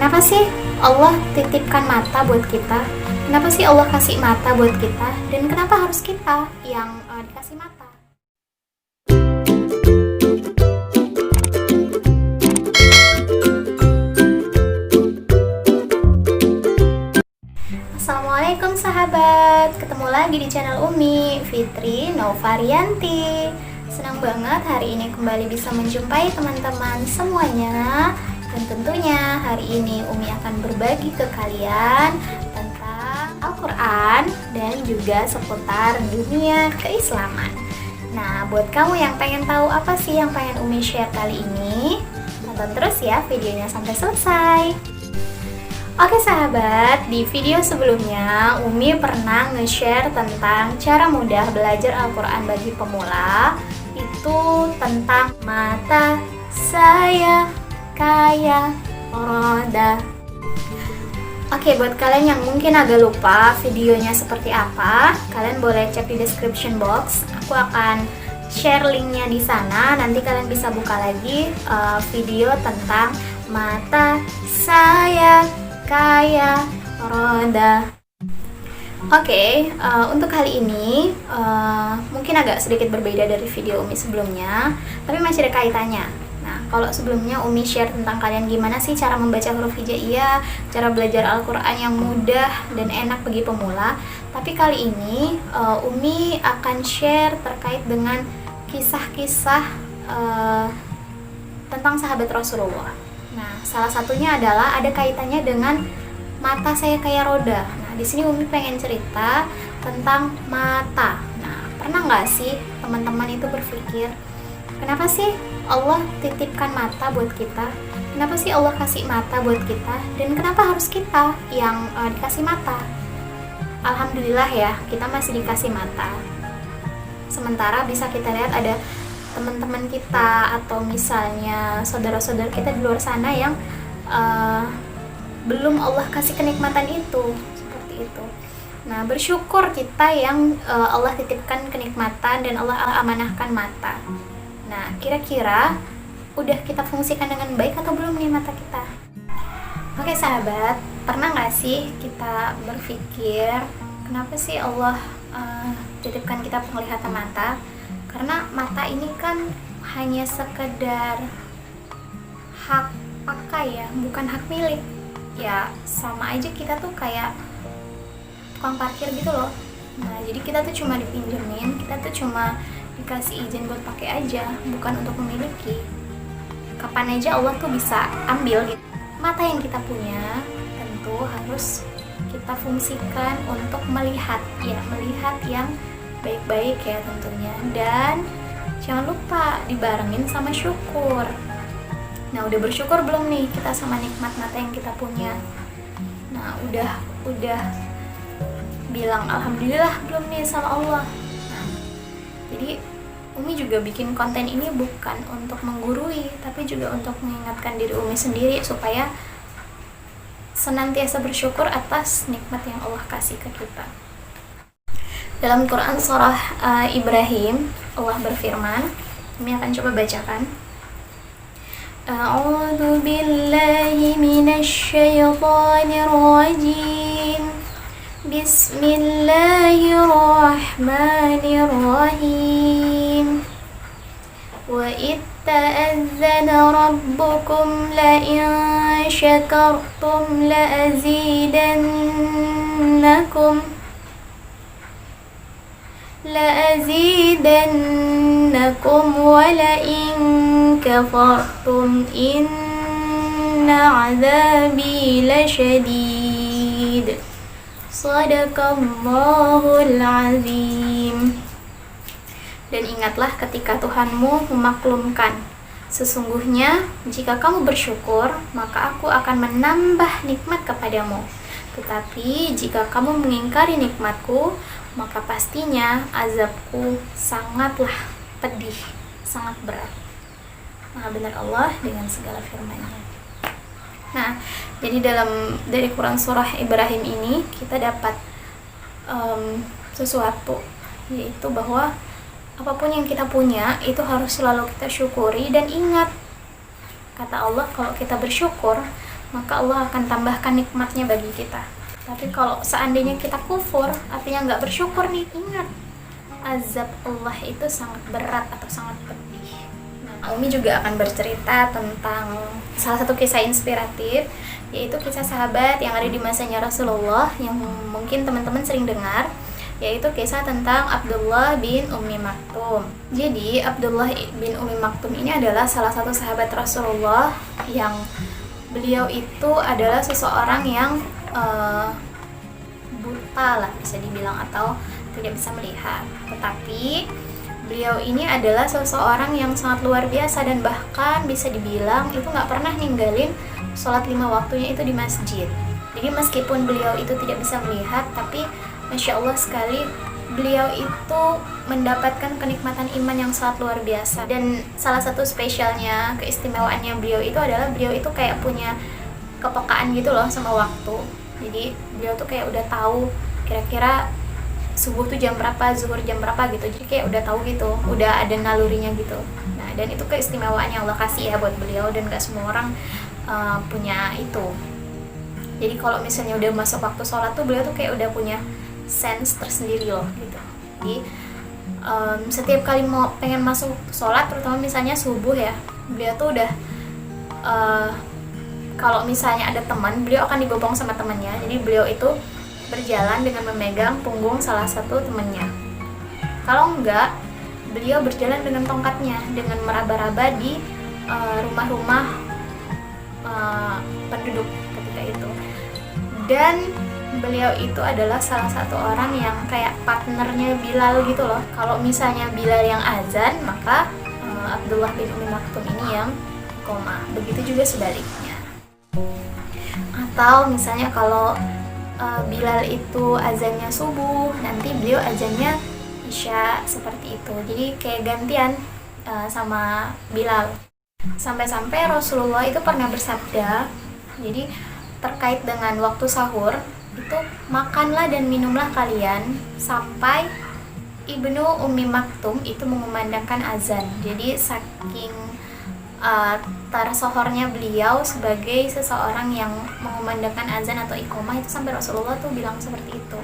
Kenapa sih Allah titipkan mata buat kita? Kenapa sih Allah kasih mata buat kita? Dan kenapa harus kita yang dikasih mata? Assalamualaikum sahabat, ketemu lagi di channel Umi, Fitri Novarianti. Senang banget hari ini kembali bisa menjumpai teman-teman semuanya. Dan tentunya hari ini Umi akan berbagi ke kalian tentang Al-Quran dan juga seputar dunia keislaman. Nah, buat kamu yang pengen tahu apa sih yang pengen Umi share kali ini, tonton terus ya videonya sampai selesai. Oke sahabat, di video sebelumnya Umi pernah nge-share tentang cara mudah belajar Al-Quran bagi pemula. Itu tentang mata saya kayak roda. Oke, buat kalian yang mungkin agak lupa videonya seperti apa, kalian boleh cek di description box. Aku akan share linknya di sana. Nanti kalian bisa buka lagi video tentang mata saya kayak roda. Oke, untuk kali ini mungkin agak sedikit berbeda dari video Umi sebelumnya, tapi masih ada kaitannya. Nah, kalau sebelumnya Umi share tentang kalian gimana sih cara membaca huruf hijaiyah, cara belajar Al-Quran yang mudah dan enak bagi pemula. Tapi kali ini Umi akan share terkait dengan kisah-kisah tentang sahabat Rasulullah. Nah, salah satunya adalah ada kaitannya dengan mata saya kayak roda. Nah, di sini Umi pengen cerita tentang mata. Nah, pernah nggak sih teman-teman itu berpikir, kenapa sih Allah titipkan mata buat kita? Kenapa sih Allah kasih mata buat kita? Dan kenapa harus kita yang dikasih mata? Alhamdulillah ya, kita masih dikasih mata. Sementara bisa kita lihat ada teman-teman kita atau misalnya saudara-saudara kita di luar sana yang belum Allah kasih kenikmatan itu, seperti itu. Nah, bersyukur kita yang Allah titipkan kenikmatan dan Allah amanahkan mata. Nah, kira-kira udah kita fungsikan dengan baik atau belum nih mata kita? Oke sahabat, pernah nggak sih kita berpikir kenapa sih Allah titipkan kita penglihatan mata? Karena mata ini kan hanya sekedar hak pakai ya, bukan hak milik. Ya sama aja kita tuh kayak tukang parkir gitu loh. Nah, jadi kita tuh cuma dipinjemin, kita tuh cuma dikasih izin buat pakai aja, bukan untuk memiliki. Kapan aja Allah tuh bisa ambil gitu. Mata yang kita punya tentu harus kita fungsikan untuk melihat, ya melihat yang baik-baik ya tentunya. Dan jangan lupa dibarengin sama syukur. Nah, udah bersyukur belum nih kita sama nikmat mata yang kita punya? Nah, udah bilang alhamdulillah belum nih sama Allah? Jadi Umi juga bikin konten ini bukan untuk menggurui, tapi juga untuk mengingatkan diri Umi sendiri supaya senantiasa bersyukur atas nikmat yang Allah kasih ke kita. Dalam Quran surah Ibrahim, Allah berfirman, Umi akan coba bacakan. A'udzu billahi minasy syaithanir rajim. Bismillahirrahmanirrahim. Wa itta'adzana rabbukum la'in syakartum la'azidannakum wa la'in kafartum inna 'adzabi lasyadid. Shadaqallahul azim. Dan ingatlah ketika Tuhanmu memaklumkan, sesungguhnya jika kamu bersyukur, maka aku akan menambah nikmat kepadamu. Tetapi jika kamu mengingkari nikmatku, maka pastinya azabku sangatlah pedih, sangat berat. Maha benar Allah dengan segala firman-Nya. Nah, jadi dari Quran surah Ibrahim ini kita dapat sesuatu, yaitu bahwa apapun yang kita punya itu harus selalu kita syukuri. Dan ingat, kata Allah, kalau kita bersyukur maka Allah akan tambahkan nikmatnya bagi kita. Tapi kalau seandainya kita kufur, artinya nggak bersyukur nih, ingat azab Allah itu sangat berat atau sangat pedih. Nah, Umi juga akan bercerita tentang salah satu kisah inspiratif, yaitu kisah sahabat yang ada di masanya Rasulullah yang mungkin teman-teman sering dengar, yaitu kisah tentang Abdullah bin Ummi Maktum. Jadi Abdullah bin Ummi Maktum ini adalah salah satu sahabat Rasulullah yang beliau itu adalah seseorang yang buta lah bisa dibilang, atau tidak bisa melihat. Tetapi beliau ini adalah seseorang yang sangat luar biasa dan bahkan bisa dibilang itu nggak pernah ninggalin sholat 5 waktunya itu di masjid. Jadi meskipun beliau itu tidak bisa melihat, tapi Masya Allah sekali beliau itu mendapatkan kenikmatan iman yang sangat luar biasa. Dan salah satu spesialnya, keistimewaannya beliau itu adalah beliau itu kayak punya kepekaan gitu loh sama waktu. Jadi beliau tuh kayak udah tahu kira-kira subuh tuh jam berapa, zuhur jam berapa gitu. Jadi kayak udah tahu gitu, udah ada nalurinya gitu. Nah, dan itu keistimewaan yang Allah kasih ya buat beliau, dan gak semua orang punya itu. Jadi kalau misalnya udah masuk waktu sholat tuh beliau tuh kayak udah punya sense tersendiri loh gitu. Jadi setiap kali mau pengen masuk sholat, terutama misalnya subuh ya, beliau tuh udah kalau misalnya ada teman, beliau akan dibopong sama temannya. Jadi beliau itu berjalan dengan memegang punggung salah satu temannya. Kalau enggak, beliau berjalan dengan tongkatnya, dengan meraba-raba di rumah-rumah penduduk ketika itu. Dan beliau itu adalah salah satu orang yang kayak partnernya Bilal gitu loh. Kalau misalnya Bilal yang azan, maka Abdullah bin Ummi Maktum ini yang koma. Begitu juga sebaliknya. Atau misalnya kalau Bilal itu azannya subuh, nanti beliau azannya isya, seperti itu. Jadi kayak gantian sama Bilal. Sampai-sampai Rasulullah itu pernah bersabda, jadi terkait dengan waktu sahur, itu makanlah dan minumlah kalian sampai Ibnu Ummi Maktum itu mengumandangkan azan. Jadi saking tersohornya beliau sebagai seseorang yang mengumandangkan azan atau iqomah, itu sampai Rasulullah tuh bilang seperti itu.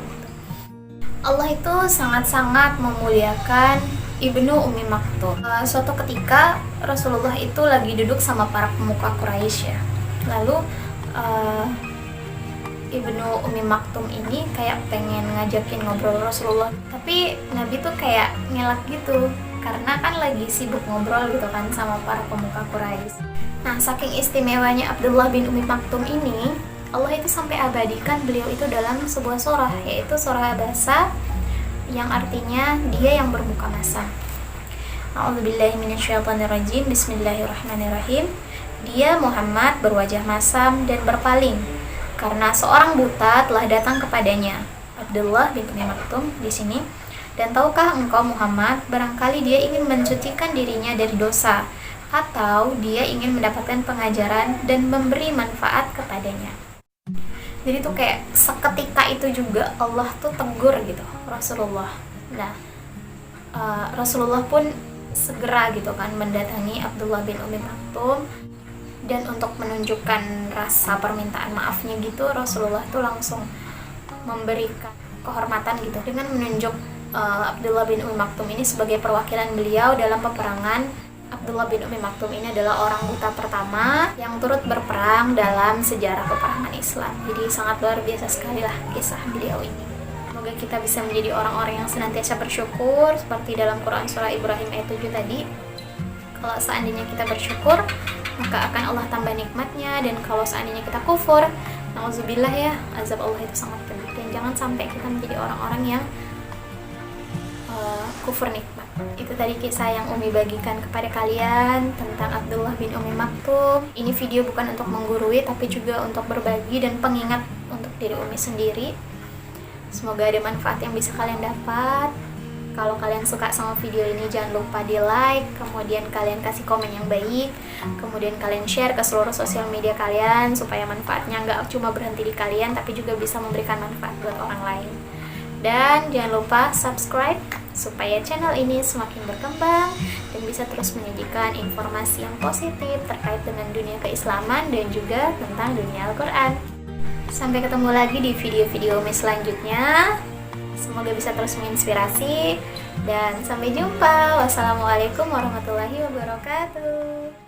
Allah itu sangat-sangat memuliakan Ibnu Ummi Maktum. Suatu ketika Rasulullah itu lagi duduk sama para pemuka Quraisy ya. Lalu Ibnu Ummi Maktum ini kayak pengen ngajakin ngobrol Rasulullah, tapi Nabi tuh kayak ngelak gitu karena kan lagi sibuk ngobrol gitu kan sama para pemuka Quraisy. Nah, saking istimewanya Abdullah bin Ummi Maktum ini, Allah itu sampai abadikan beliau itu dalam sebuah surah, yaitu surah Abasa, yang artinya dia yang bermuka masam. A'udzubillahi minasyaitonirrajim. Bismillahirrahmanirrahim. Dia Muhammad berwajah masam dan berpaling karena seorang buta telah datang kepadanya. Abdullah bin Ummi Maktum di sini. Dan tahukah engkau Muhammad, barangkali dia ingin mensucikan dirinya dari dosa, atau dia ingin mendapatkan pengajaran dan memberi manfaat kepadanya. Jadi tuh kayak seketika itu juga Allah tuh tegur gitu Rasulullah. Nah, Rasulullah pun segera gitu kan mendatangi Abdullah bin Ummi Maktum, dan untuk menunjukkan rasa permintaan maafnya gitu, Rasulullah tuh langsung memberikan kehormatan gitu dengan menunjuk Abdullah bin Ummi Maktum ini sebagai perwakilan beliau dalam peperangan. Abdullah bin Ummi Maktum ini adalah orang buta pertama yang turut berperang dalam sejarah peperangan Islam. Jadi sangat luar biasa sekali lah kisah beliau ini. Semoga kita bisa menjadi orang-orang yang senantiasa bersyukur, seperti dalam Quran surah Ibrahim ayat 7 tadi. Kalau seandainya kita bersyukur, maka akan Allah tambah nikmatnya, dan kalau seandainya kita kufur, nauzubillah ya, azab Allah itu sangat pedih. Dan jangan sampai kita menjadi orang-orang yang kufur nikmat. Itu tadi kisah yang Umi bagikan kepada kalian tentang Abdullah bin Ummi Maktum. Ini video bukan untuk menggurui, tapi juga untuk berbagi dan pengingat untuk diri Umi sendiri. Semoga ada manfaat yang bisa kalian dapat. Kalau kalian suka sama video ini, jangan lupa di like, kemudian kalian kasih komen yang baik, kemudian kalian share ke seluruh sosial media kalian, supaya manfaatnya nggak cuma berhenti di kalian, tapi juga bisa memberikan manfaat buat orang lain. Dan jangan lupa subscribe, supaya channel ini semakin berkembang dan bisa terus menyajikan informasi yang positif terkait dengan dunia keislaman dan juga tentang dunia Al-Quran. Sampai ketemu lagi di video-video Umi selanjutnya. Semoga bisa terus menginspirasi dan sampai jumpa. Wassalamualaikum warahmatullahi wabarakatuh.